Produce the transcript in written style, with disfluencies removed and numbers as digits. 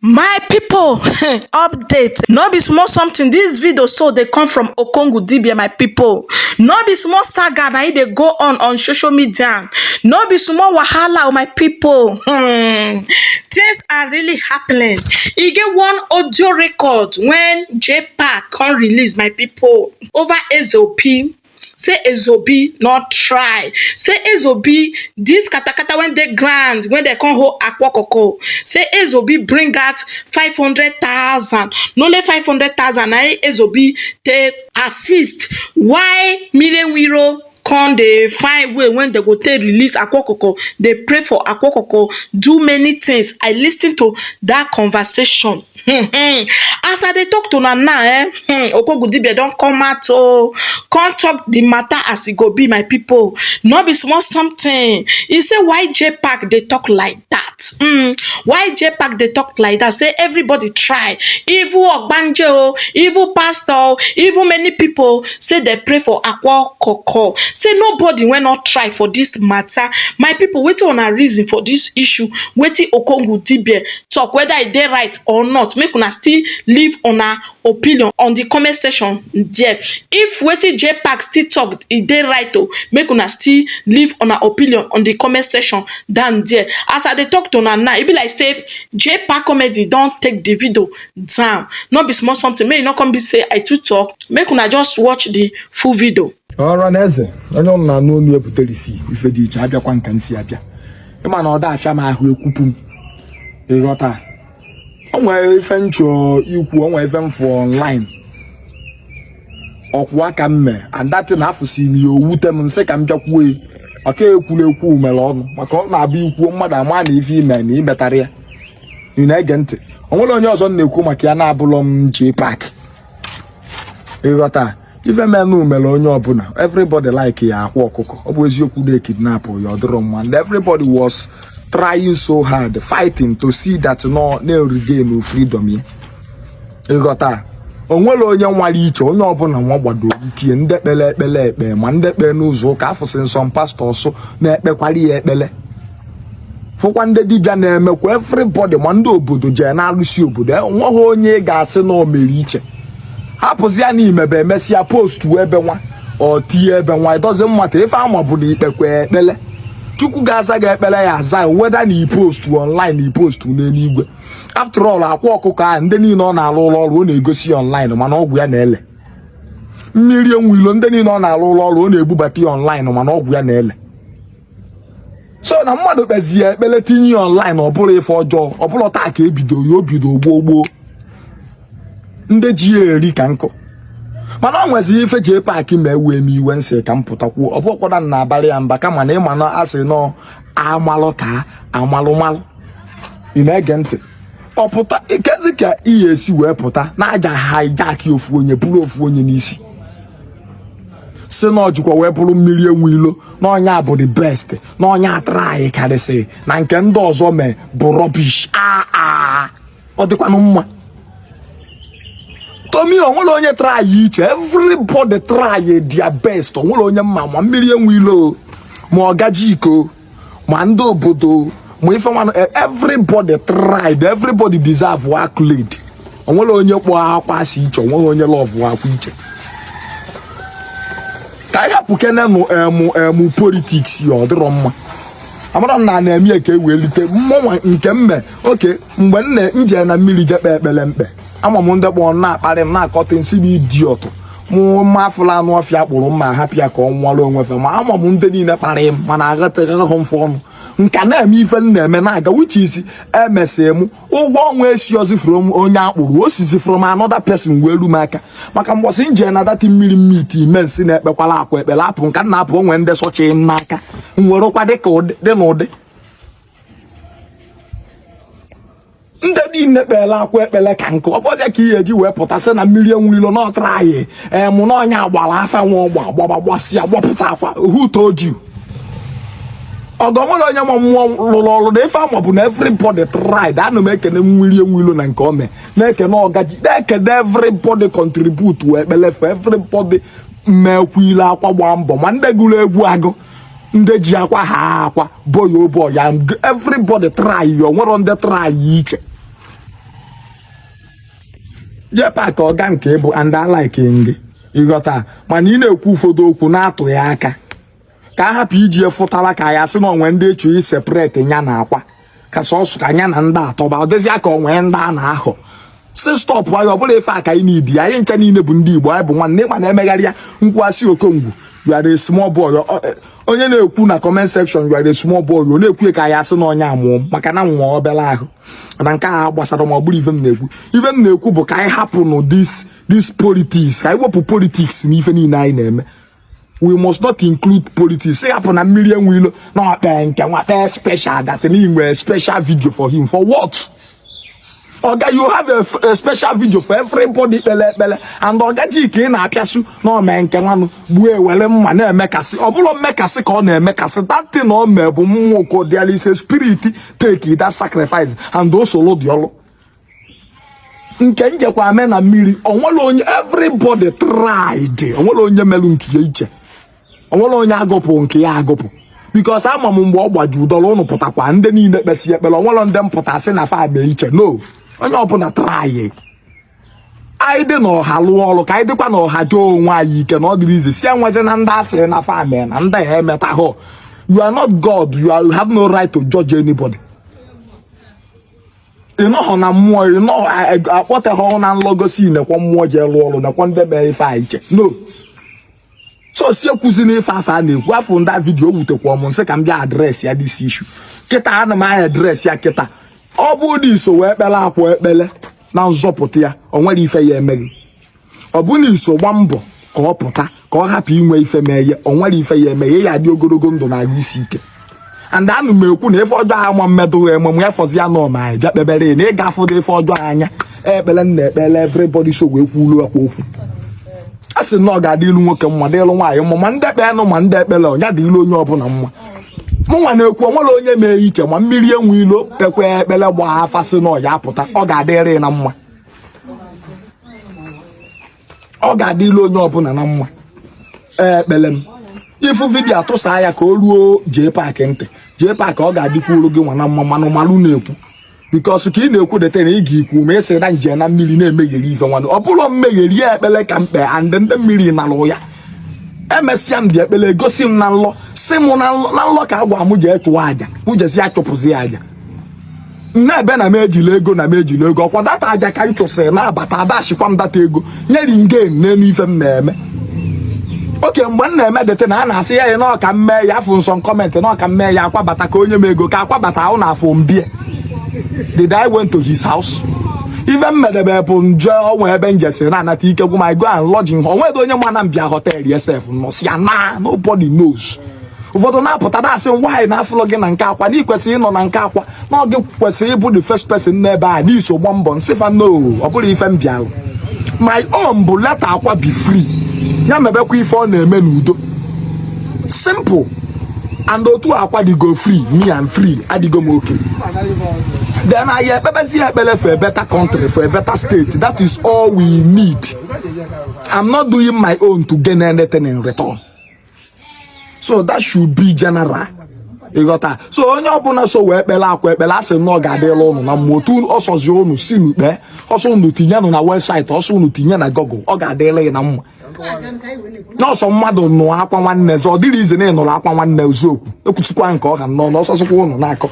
My people, update. No be small something. This video so they come from Okongwu Dibia, my people. No be small saga na they go on social media. No be small wahala, my people. Things are really happening. You get one audio record when Jpac can release, my people, over Eze Obi. Say Eze Obi not try. Say Eze Obi this katakata when they grand when they come hold Akwa Okuku. Say Eze Obi bring out 500,000. No only 500,000. Now Eze Obi take assist. Why million euro? Come they find way when they go take release Akwa Okuku. They pray for Akwa Okuku. Do many things. I listen to that conversation. As I dey talk to Nana, Okongwu Dibia don't come out to come talk the matter as it go be, my people. No be small something. He say why Jpac they talk like that? Why Jpac they talk like that? Say everybody try. Even Ogbanjo, even pastor, even many people say they pray for Akwa Okuku. Say nobody will not try for this matter. My people, waiting on a reason for this issue. Waiting Okongwu Dibia talk whether it dey right or not. Make una still leave on a opinion on the comment section there. If wetin Jpac still talk e dey right o, make una still leave on a opinion on the comment section down there. As I dey talk to una now, e be like say Jpac comedy don take the video down. No be small something. Make you no come be say I too talk. Make una just watch the full video. Ọrụ Eze, onye ọ na n'onu ebutere isi ife dị iche abịakwa nka nsi abịa. Ịma na ọ da afịa m ahụ ekwupu m. Ịghọta. O nwere ife ncho ikwu, o nwere ife mfụ online. Ọkwụ aka mme, and that na afụsi m ya owute m nsị ka m bịakwuo. Maka ekwuru ekwu mere ọnụ, maka ọ na-abụ ikwu mmadụ ama na ife ime na imetara ya. Ị na-ege ntị. O nwere onye ọzọ na-ekwu maka ya na-abụlọ m Jpac. Ịghọta. Even men who onye ọbụla, everybody like ya Akwa Okuku. Ọ bụ eziokwu dey kidnap ya ọdụrụ mma. And everybody was trying so hard, fighting to see that no regain freedom ya. Ịghọta. O nwere onye nwale iche, onye ọbụla nwa gbado ike, ndị ekpele ekpe, ma ndị ekpe n'ụzọ ụka afụsị nsọ pastors na-ekpekwali ya ekpele. Fụkwa ndị dibịa na-emekwa everybody, ma ndị obodo je na-alụsi obodo. Nweghị onye ga-asị na o mere iche. Hapụzi ya n'imebe emesịa post ebe nwa ọ tie ebe nwa. It doesn't matter ife ama bụ na ikpekwe ekpele. Chukwu ga-aza ga ekpele ya aza whether na post online na post n'eluigwe. After all, Akwa Okuku a ndị niile ọ na-alụ ụlọ ọrụ ọ na-egosi online mana ọgwụ ya na-ele. Mmiri enwilo ndị niile ọ na-alụ ụlọ ọrụ ọ na-ebubata online mana ọgwụ ya na-ele. So na mmadụ kpezie ekpele tinye online ọ bụrụ ife ọjọọ, ọ bụrụ taa ka ebido ya obido gboo. Ndị ji eri ka nkụ. Mana ọ nwezi ife Jpac ma ewe m iwe nsị ka m pụtakwuo. Ọ bụkwa na abalị ya mba kama na ịma na asị nọ amalụ ka amalụ. Ị na-ege ntị. Ọ pụta ikezi ka ihe esi wee pụta na aja hijack ofu onye bụrụ ofu onye n'isi. Si na ọjikwa wee bụrụ mmiri enwilo na onye a bụ the best na onye atrai karịsị na nke ndị ọzọ mee bụ rubbish. Ọ dịkwanụ mma. Tomi onwere onye try iche, everybody try their best. Onwere onye mma ma mmiri enwilo ma ọgaji iko ma ndị obodo ma ife nwanụ, everybody tried, everybody deserve accolade. Onwere onye kpọ akwa si iche, onwere onye love akwa iche. Ka ya pukene mu politics ya ọdịrọ mma. Amara na na-eme ka ewelite mmụọ nke mme. Okay, mgbe nne nje na mmiri jekpe ekpele mkpe. Ama m ndị kpọ na-akparị m na-akọta nsị bụ idiot mụ mma afụla anụ ọfịa kpụrụ mma hapụ ya ka ọ nwụọrọ onwe fe, ma ama m ndị niile kparị m mana aghọtaghị ha mfe ọnụ nka na-eme ife m na-eme na-aga uche isi emesị m ụgwọ ọnwa esi ozi from onye akpụrụ o sizi from another person wee ru m aka maka mgbọsị nje na dati mmiri mmiti ime nsị na-ekpekwala akwa ekpele apụ nka na-apụ onwe ndị sọchi m n'aka nwerekwa dịka dị n'ụdị ndị dị nnekpele akwa ekpele ka nkụ. Ọ bụzi ka ihe eji wee pụta sị na mmiri enwilo na ọtara anyị mụ na onye agbara afa nwa ọgba gbasịa gbapụta akwa who told you? Ọgọnwere onye ma mmụọ lụrụ ọrụ na ife ama bụ na everybody tried. Ana m ekene mmiri enwilo na nke ome na-ekene ọgaji na-ekene everybody contribute wee ekpele for everybody mmekwile akwa gba mbọ ma ndị gụrụ egwu agụ ndị ji akwa ha akwa boyo ya everybody try. Onwere ndị try iche. Jpac ọga nke bụ and I like gị ịghọta mana ị na-ekwu ụfọdụ okwu na-atụ ya aka ka a hapụ iji efụtala ka ya sị na onwe ndị echu separate nya na akwa ka sọsọ ka nya na ndị atọba ọ dịzịa ka onwe ndị a na-ahọ si stop anyị ọ bụla ife aka anyị n'idi anyị ncha niile bụ ndị Igbo anyị bụ nwanne ịma na-emegharị ya nkwụasị Okongwu you are a small boy onye na-ekwu na comment section you are a small boy ọ na-ekwu ka ya sị na onye amụọ maka na nwa obere ahụ na nke a gbasara ma ọ bụrụ ife m na-ekwu bụ ka anyị hapụ nụ this politics ka anyị wepụ politics n'ife niile anyị na-eme. We must not include politics. Say hapụ na mmiri enwe ilo na ọkpe nke nwata special that inwe special video for him for what? Oga, you have a special video for everybody ekpele and Oga ji ka ị na-apịasụ na ome nke nwanụ gbuo ewere mma na-emekasị ọ bụrụ mmekasị ka ọ na-emekasị that thing na ome bụ mmụọ ka there is a spirit take that sacrifice and those olo dị ọlụ nke njekwa ame na mmiri onwere onye everybody tried onwere onye melu nke ya iche onwere onye agụpụ nke ya agụpụ because ama m mgbe ọ gbaju ụdọrọ ụnụ pụtakwa ndị niile kpesi ekpere onwere ndị mpụtasị na fa mee iche no onye ọbụla try anyị dị na ọha lụọ ọrụ ka anyị dịkwa na ọha jụọ onwe anyị ike na ọ dịrị ize si enwezi na ndị asịrị na fa mee na ndị ya emeta ha you are not God you have no right to judge anybody. Ịnọghọ na mmụọ akpọteghọ na nlọgosi nekwa mmụọ je lụọ ọrụ nekwa ndị mee ife a iche no so si ekwuzi na ife afọ a na-ekwu afọ ndị vidio wutekwa ọmụ nsị ka m bịa adreesị ya this issue kịta ana m anya adreesị ya kịta ọ bụ dị iso wee kpele akwa ekpele na nzọpụta ya o nwere ife ya emeghị ọ bụ na iso gba mbọ ka ọ pụta ka ọ hapụ inwe ife mee o nwere ife ya emeghe ya dị ogologo ndụ na ahụ isi ike and anụ m ekwu na ife ọjọọ ama mmedụ ememe ya fọzi ya nọ ma bịa kpebere na ị ga-afụ dị ife ọjọọ anya ekpele na ekpele everybody so wee kwulu akwa okwu a sị na ọ ga-adị ilu nwoke mma dị ilu nwaanyị mma ma ndị ekpele nụ ma ndị ekpele ọnya dị ilu onye ọbụla mma mụnwa na-ekwu onwere onye mee iche ma mmiri enwe ilo ekwe ekpele gbaa afa sị na ọya apụta ọ ga-adịrị na mma ọ ga-adị ilu onye ọbụla na mma ekpele m ifu vidio atụsa ya ka o ruo Jpac ntị Jpac ọ ga-adịkwa uru gị nwa na mma manụ malụ na-ekwu because ka ị na-ekwu dete na ị ga-ekwu ma esi na nje na mmiri na-emegheri ife nwanụ ọ bụrụ mmegheri ya ekpele ka mkpe and ndị mmiri nalụ ya emesịa m dị ekpele gosi m na nlọ si m na nlọ ka agwa m jee chụwa aja m jesi ya chụpụzi ya aja na-ebe na m ejila ego ọkwa data aja ka m chụsịrị na-abata adashikwa m data ego nyeri ngen n'elu ife m na-eme oke mgbe m na-eme dete na a na-asị ya na ọka mme ya afụ nsọ kọmentị na ọka mme ya akwabata ka onye m ego ka akwabata ahụ na afọ mbie did I went to his house ife m medebe bụ nje onwe ebe njesi na-anata ike gwụ my go and lodging onwedị onye ma na mbịa hotel yesef nọsi ya na nobody knows ụfọdụ na-apụta na-asị nwaanyị na-afụlọ gị na nke akwa na ikwesịrị ịnọ na nke akwa na ọ gị kwesịrị ịbụ the first person n'ebe a n'iso gba mbọ nsịfa no ọ bụrụ ife m bịalụ my own bụ leta akwa be free ya mebekwa ife ọ na-eme n'udo simple and otu akwa dịgo free me and free adịgo m okay then I ekpebezi ekpele for a better country for a better state that is all we need. I'm not doing my own to gain anything in return, so that should be general. You got that? So onye ọbụla so wee kpele akwa ekpele asị na ọ ga-adịla ụnụ na mmụọ otu ọsọzi ụnụ si n'ikpe ọsọ ụnụ tinye nụ na website ọsọ ụnụ tinye na Google ọ ga-adịla ya na mma n'ọsọ mmadụ nụ akwa nwanne ọ dịrị ize na ịnụrụ akwa nwanne eziokwu ekwuchikwa nke ọ ga nọ n'ọsọsọkwa ụnụ na-akọ